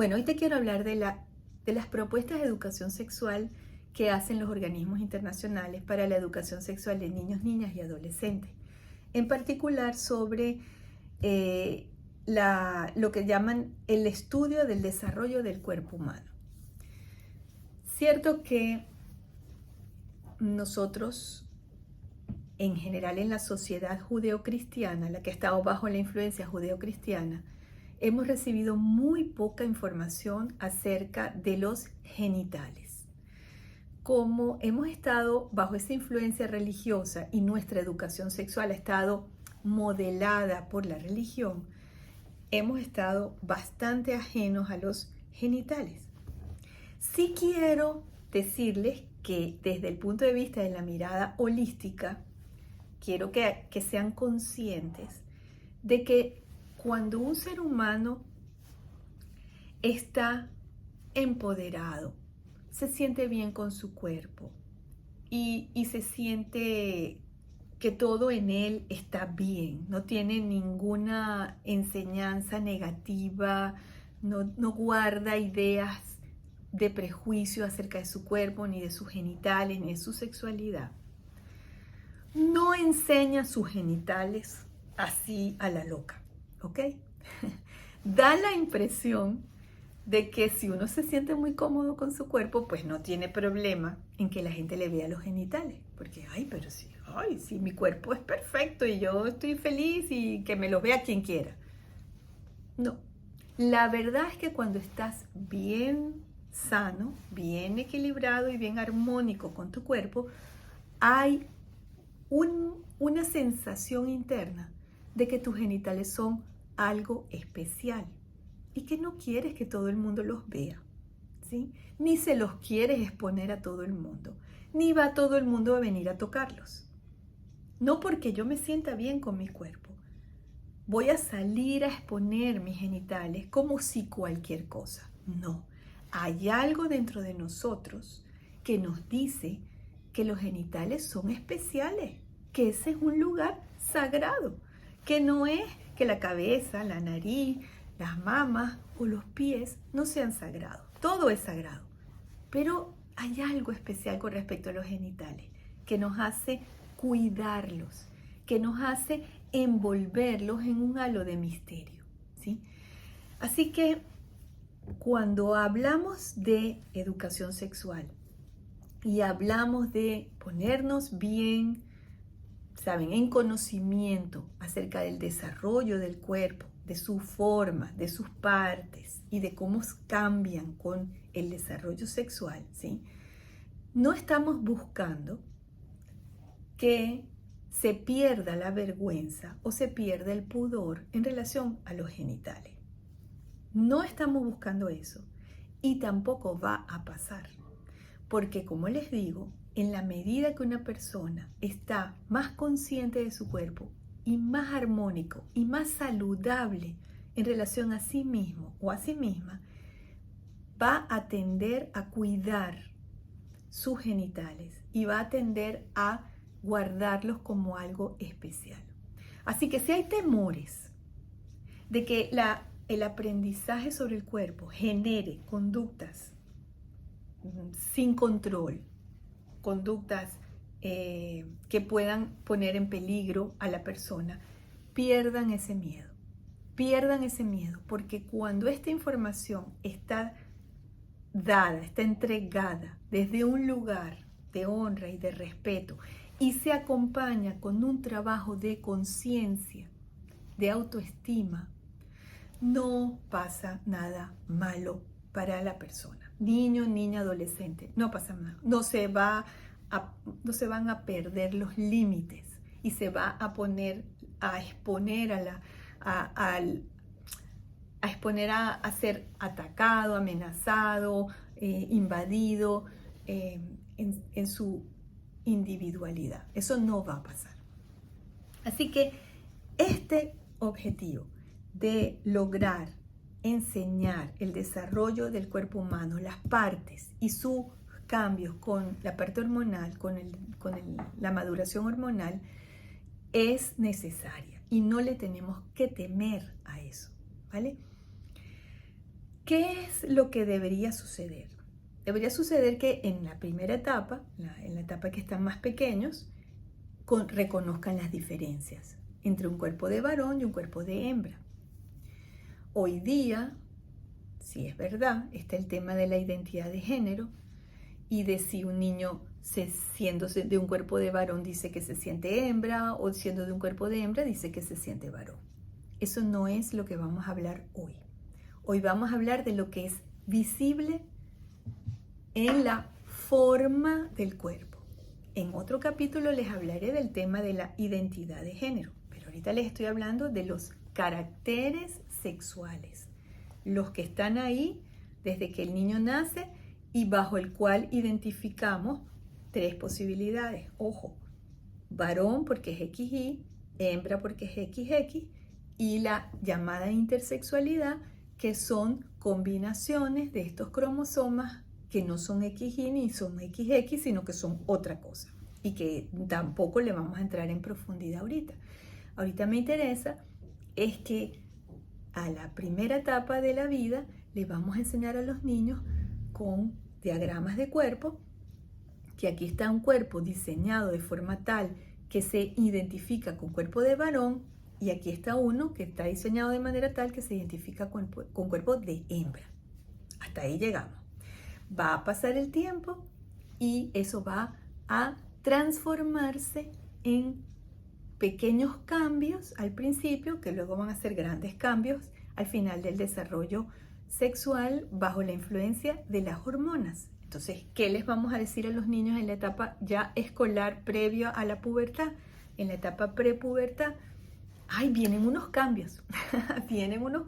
Bueno, hoy te quiero hablar de las propuestas de educación sexual que hacen los organismos internacionales para la educación sexual de niños, niñas y adolescentes. En particular sobre lo que llaman el estudio del desarrollo del cuerpo humano. Cierto que nosotros, en general en la sociedad judeocristiana, la que ha estado bajo la influencia judeocristiana, hemos recibido muy poca información acerca de los genitales. Como hemos estado bajo esa influencia religiosa y nuestra educación sexual ha estado modelada por la religión, hemos estado bastante ajenos a los genitales. Sí quiero decirles que desde el punto de vista de la mirada holística, quiero que sean conscientes de que cuando un ser humano está empoderado, se siente bien con su cuerpo y se siente que todo en él está bien, no tiene ninguna enseñanza negativa, no guarda ideas de prejuicio acerca de su cuerpo, ni de sus genitales, ni de su sexualidad. No enseña sus genitales así a la loca, ¿ok? Da la impresión de que si uno se siente muy cómodo con su cuerpo, pues no tiene problema en que la gente le vea los genitales. Porque, pero si mi cuerpo es perfecto y yo estoy feliz y que me los vea quien quiera. No, la verdad es que cuando estás bien sano, bien equilibrado y bien armónico con tu cuerpo, hay una sensación interna de que tus genitales son algo especial y que no quieres que todo el mundo los vea, ¿sí? Ni se los quieres exponer a todo el mundo, ni va todo el mundo a venir a tocarlos. No porque yo me sienta bien con mi cuerpo, voy a salir a exponer mis genitales como si cualquier cosa. No, hay algo dentro de nosotros que nos dice que los genitales son especiales, que ese es un lugar sagrado, que no es que la cabeza, la nariz, las mamas o los pies no sean sagrados. Todo es sagrado. Pero hay algo especial con respecto a los genitales que nos hace cuidarlos, que nos hace envolverlos en un halo de misterio, ¿sí? Así que cuando hablamos de educación sexual y hablamos de ponernos bien, saben, en conocimiento acerca del desarrollo del cuerpo, de su forma, de sus partes y de cómo cambian con el desarrollo sexual, ¿sí? No estamos buscando que se pierda la vergüenza o se pierda el pudor en relación a los genitales. No estamos buscando eso y tampoco va a pasar. Porque como les digo, en la medida que una persona está más consciente de su cuerpo y más armónico y más saludable en relación a sí mismo o a sí misma, va a tender a cuidar sus genitales y va a tender a guardarlos como algo especial. Así que si hay temores de que el aprendizaje sobre el cuerpo genere conductas sin control, conductas que puedan poner en peligro a la persona, pierdan ese miedo, porque cuando esta información está dada, está entregada desde un lugar de honra y de respeto y se acompaña con un trabajo de conciencia, de autoestima, no pasa nada malo para la persona. Niño, niña, adolescente, no pasa nada. No se van a perder los límites y se va a exponer a ser atacado, amenazado, invadido en su individualidad. Eso no va a pasar. Así que este objetivo de lograr enseñar el desarrollo del cuerpo humano, las partes y sus cambios con la parte hormonal, la maduración hormonal, es necesaria y no le tenemos que temer a eso, ¿vale? ¿Qué es lo que debería suceder? Debería suceder que en la primera etapa, en la etapa que están más pequeños, reconozcan las diferencias entre un cuerpo de varón y un cuerpo de hembra. Hoy día, si es verdad, está el tema de la identidad de género y de si un niño siendo de un cuerpo de varón dice que se siente hembra o siendo de un cuerpo de hembra dice que se siente varón. Eso no es lo que vamos a hablar hoy. Hoy vamos a hablar de lo que es visible en la forma del cuerpo. En otro capítulo les hablaré del tema de la identidad de género, pero ahorita les estoy hablando de los caracteres sexuales, los que están ahí desde que el niño nace y bajo el cual identificamos tres posibilidades. Ojo, varón porque es XY, hembra porque es XX y la llamada intersexualidad, que son combinaciones de estos cromosomas que no son XY ni son XX, sino que son otra cosa y que tampoco le vamos a entrar en profundidad ahorita. Ahorita me interesa es que a la primera etapa de la vida le vamos a enseñar a los niños con diagramas de cuerpo, que aquí está un cuerpo diseñado de forma tal que se identifica con cuerpo de varón y aquí está uno que está diseñado de manera tal que se identifica con cuerpo de hembra. Hasta ahí llegamos. Va a pasar el tiempo y eso va a transformarse en pequeños cambios al principio, que luego van a ser grandes cambios al final del desarrollo sexual bajo la influencia de las hormonas. Entonces, ¿qué les vamos a decir a los niños en la etapa ya escolar previa a la pubertad? En la etapa prepubertad, ¡ay, vienen unos cambios! Vienen unos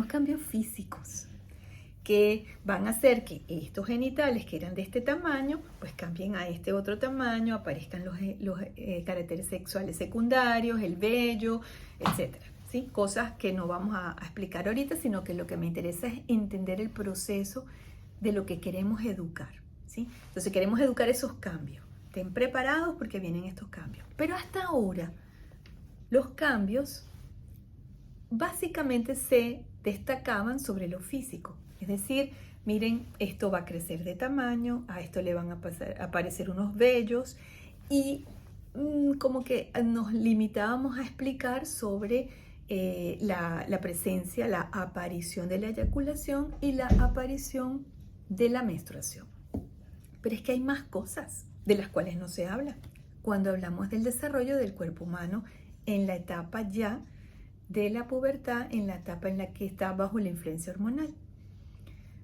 cambios físicos que van a hacer que estos genitales que eran de este tamaño, pues cambien a este otro tamaño, aparezcan los caracteres sexuales secundarios, el vello, etcétera, ¿sí? Cosas que no vamos a explicar ahorita, sino que lo que me interesa es entender el proceso de lo que queremos educar, ¿sí? Entonces queremos educar esos cambios. Estén preparados porque vienen estos cambios. Pero hasta ahora, los cambios básicamente se destacaban sobre lo físico. Es decir, miren, esto va a crecer de tamaño, a esto le van a aparecer unos vellos y como que nos limitábamos a explicar sobre la presencia, la aparición de la eyaculación y la aparición de la menstruación. Pero es que hay más cosas de las cuales no se habla cuando hablamos del desarrollo del cuerpo humano en la etapa ya de la pubertad, en la etapa en la que está bajo la influencia hormonal.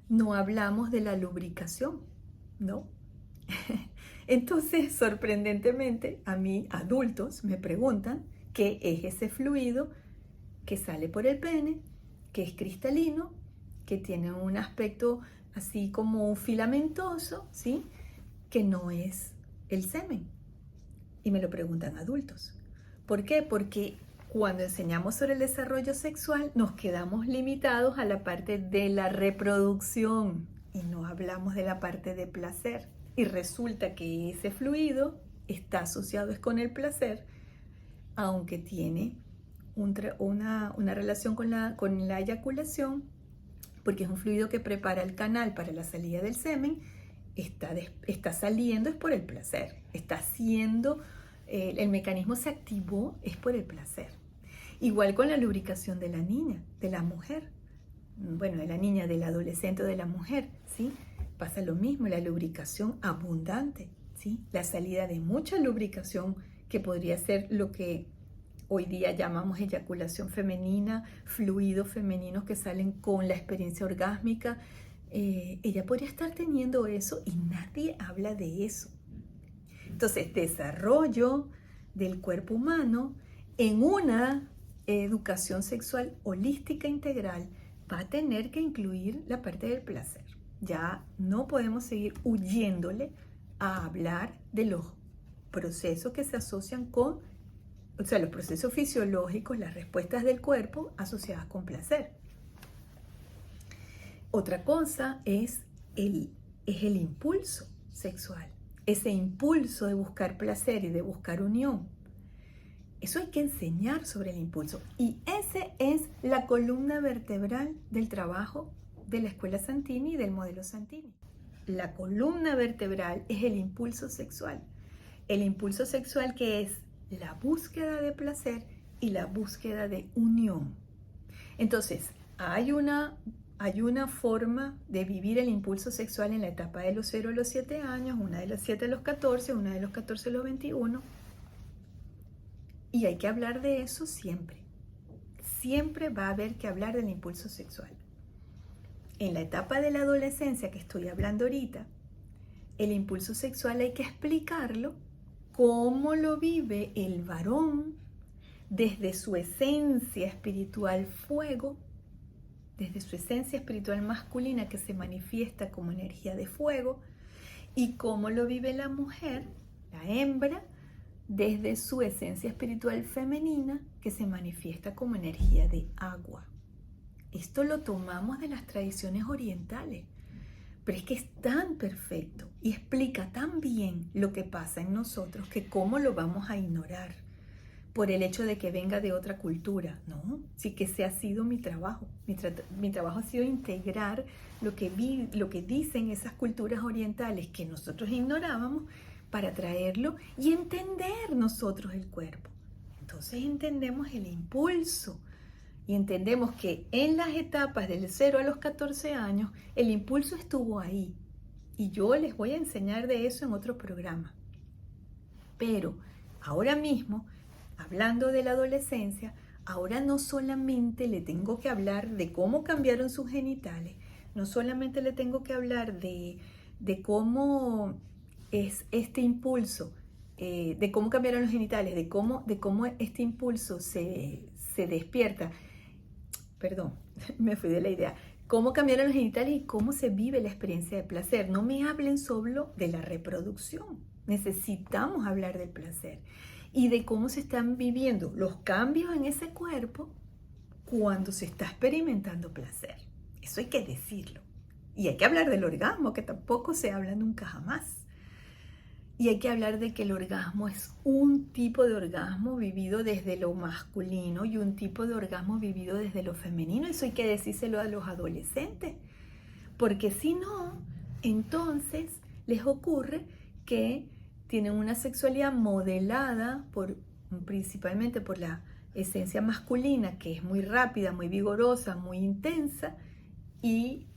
No hablamos de la lubricación, ¿no? Entonces, sorprendentemente, a mí, adultos, me preguntan qué es ese fluido que sale por el pene, que es cristalino, que tiene un aspecto así como filamentoso, ¿sí? Que no es el semen. Y me lo preguntan adultos. ¿Por qué? Porque cuando enseñamos sobre el desarrollo sexual nos quedamos limitados a la parte de la reproducción y no hablamos de la parte de placer. Y resulta que ese fluido está asociado con el placer, aunque tiene una relación con la eyaculación, porque es un fluido que prepara el canal para la salida del semen, está saliendo es por el placer, está haciendo, el mecanismo se activó es por el placer. Igual con la lubricación de la niña, de la mujer, bueno, de la niña, del adolescente o de la mujer, ¿sí? Pasa lo mismo, la lubricación abundante, ¿sí? La salida de mucha lubricación que podría ser lo que hoy día llamamos eyaculación femenina, fluidos femeninos que salen con la experiencia orgásmica. Ella podría estar teniendo eso y nadie habla de eso. Entonces, desarrollo del cuerpo humano en una educación sexual holística integral va a tener que incluir la parte del placer. Ya no podemos seguir huyéndole a hablar de los procesos que se asocian con, o sea, los procesos fisiológicos, las respuestas del cuerpo asociadas con placer. Otra cosa es el impulso sexual, ese impulso de buscar placer y de buscar unión. Eso hay que enseñar sobre el impulso. Y esa es la columna vertebral del trabajo de la Escuela Santini y del modelo Santini. La columna vertebral es el impulso sexual. El impulso sexual que es la búsqueda de placer y la búsqueda de unión. Entonces, hay una forma de vivir el impulso sexual en la etapa de los 0 a los 7 años, una de los 7 a los 14, una de los 14 a los 21. Y hay que hablar de eso siempre. Siempre va a haber que hablar del impulso sexual. En la etapa de la adolescencia que estoy hablando ahorita, el impulso sexual hay que explicarlo cómo lo vive el varón desde su esencia espiritual fuego, desde su esencia espiritual masculina que se manifiesta como energía de fuego, y cómo lo vive la mujer, la hembra, desde su esencia espiritual femenina que se manifiesta como energía de agua. Esto lo tomamos de las tradiciones orientales, pero es que es tan perfecto y explica tan bien lo que pasa en nosotros que cómo lo vamos a ignorar por el hecho de que venga de otra cultura. No, sí que ese ha sido mi trabajo. Mi trabajo ha sido integrar lo que dicen esas culturas orientales que nosotros ignorábamos para traerlo y entender nosotros el cuerpo. Entonces entendemos el impulso y entendemos que en las etapas del 0 a los 14 años el impulso estuvo ahí. Y yo les voy a enseñar de eso en otro programa. Pero ahora mismo, hablando de la adolescencia, ahora no solamente le tengo que hablar de cómo cambiaron sus genitales, no solamente le tengo que hablar de cómo es este impulso, de cómo cambiaron los genitales, de cómo este impulso se despierta. Perdón, me fui de la idea. Cómo cambiaron los genitales y cómo se vive la experiencia de placer. No me hablen solo de la reproducción. Necesitamos hablar del placer y de cómo se están viviendo los cambios en ese cuerpo cuando se está experimentando placer. Eso hay que decirlo. Y hay que hablar del orgasmo, que tampoco se habla nunca jamás. Y hay que hablar de que el orgasmo es un tipo de orgasmo vivido desde lo masculino y un tipo de orgasmo vivido desde lo femenino. Eso hay que decírselo a los adolescentes. Porque si no, entonces les ocurre que tienen una sexualidad modelada principalmente por la esencia masculina, que es muy rápida, muy vigorosa, muy intensa, y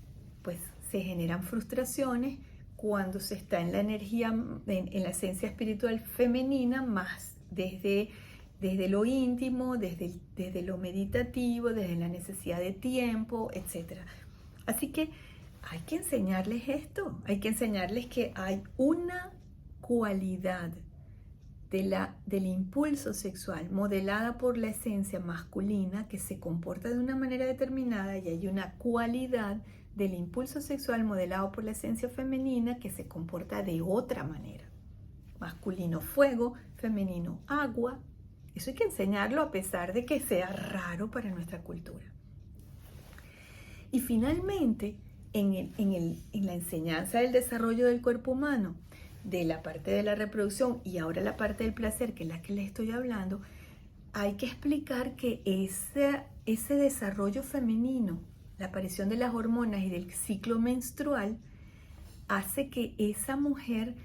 pues se generan frustraciones cuando se está en la energía, en la esencia espiritual femenina, más desde lo íntimo, desde lo meditativo, desde la necesidad de tiempo, etc. Así que hay que enseñarles esto, hay que enseñarles que hay una cualidad del impulso sexual modelada por la esencia masculina que se comporta de una manera determinada, y hay una cualidad del impulso sexual modelado por la esencia femenina que se comporta de otra manera. Masculino fuego, femenino agua. Eso hay que enseñarlo a pesar de que sea raro para nuestra cultura. Y finalmente, en la enseñanza del desarrollo del cuerpo humano, de la parte de la reproducción y ahora la parte del placer, que es la que les estoy hablando, hay que explicar que ese desarrollo femenino, la aparición de las hormonas y del ciclo menstrual, hace que esa mujer,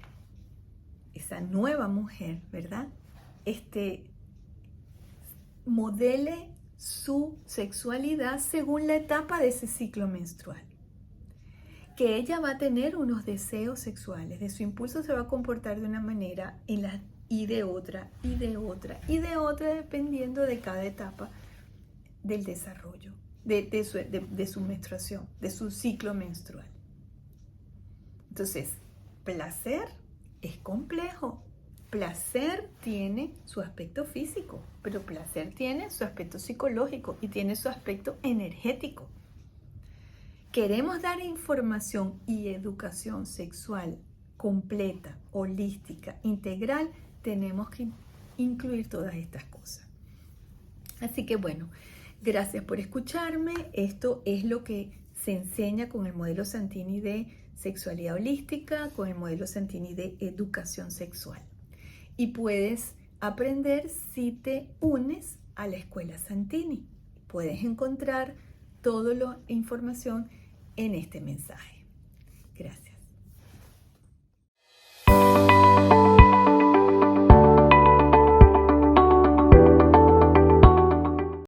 esa nueva mujer, ¿verdad? Modele su sexualidad según la etapa de ese ciclo menstrual. Que ella va a tener unos deseos sexuales, de su impulso se va a comportar de una manera y de otra, y de otra, y de otra, dependiendo de cada etapa del desarrollo, de su menstruación, de su ciclo menstrual. Entonces, placer es complejo. Placer tiene su aspecto físico, pero placer tiene su aspecto psicológico y tiene su aspecto energético. Queremos dar información y educación sexual completa, holística, integral, tenemos que incluir todas estas cosas. Así que bueno, gracias por escucharme. Esto es lo que se enseña con el modelo Santini de sexualidad holística, con el modelo Santini de educación sexual. Y puedes aprender si te unes a la Escuela Santini. Puedes encontrar toda la información en este mensaje. Gracias.